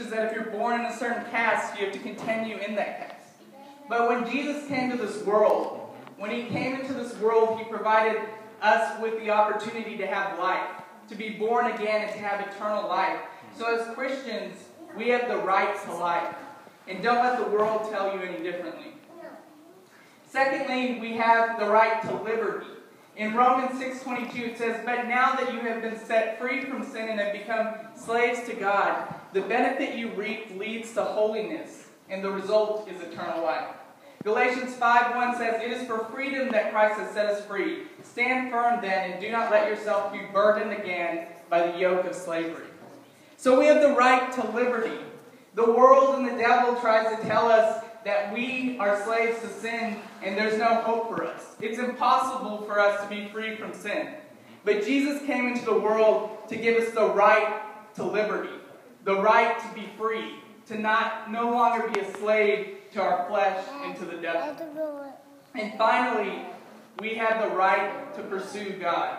teaches that if you're born in a certain caste, you have to continue in that caste. But when Jesus came to this world, when he came into this world, he provided us with the opportunity to have life, to be born again and to have eternal life. So as Christians, we have the right to life. And don't let the world tell you any differently. Secondly, we have the right to liberty. In Romans 6:22 it says, "But now that you have been set free from sin and have become slaves to God, the benefit you reap leads to holiness, and the result is eternal life." Galatians 5:1 says, "It is for freedom that Christ has set us free. Stand firm then, and do not let yourself be burdened again by the yoke of slavery." So we have the right to liberty. The world and the devil tries to tell us that we are slaves to sin and there's no hope for us. It's impossible for us to be free from sin. But Jesus came into the world to give us the right to liberty, the right to be free, to no longer be a slave to our flesh and to the devil. And finally, we have the right to pursue God.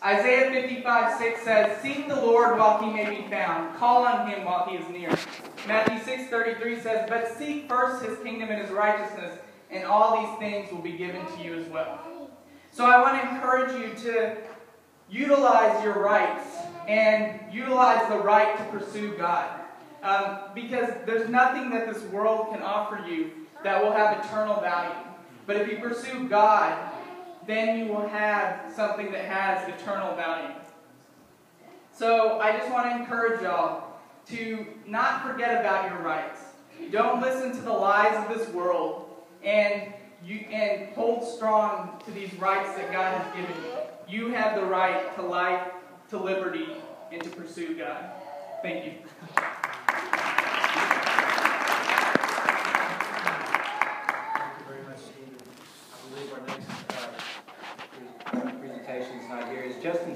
Isaiah 55:6 says, "Seek the Lord while he may be found. Call on him while he is near." Matthew 6:33 says, "But seek first his kingdom and his righteousness, and all these things will be given to you as well." So I want to encourage you to utilize your rights and utilize the right to pursue God. Because there's nothing that this world can offer you that will have eternal value. But if you pursue God, then you will have something that has eternal value. So I just want to encourage y'all to not forget about your rights. Don't listen to the lies of this world, and hold strong to these rights that God has given you. You have the right to life, to liberty, and to pursue God. Thank you. Presentation is not here. Is Justin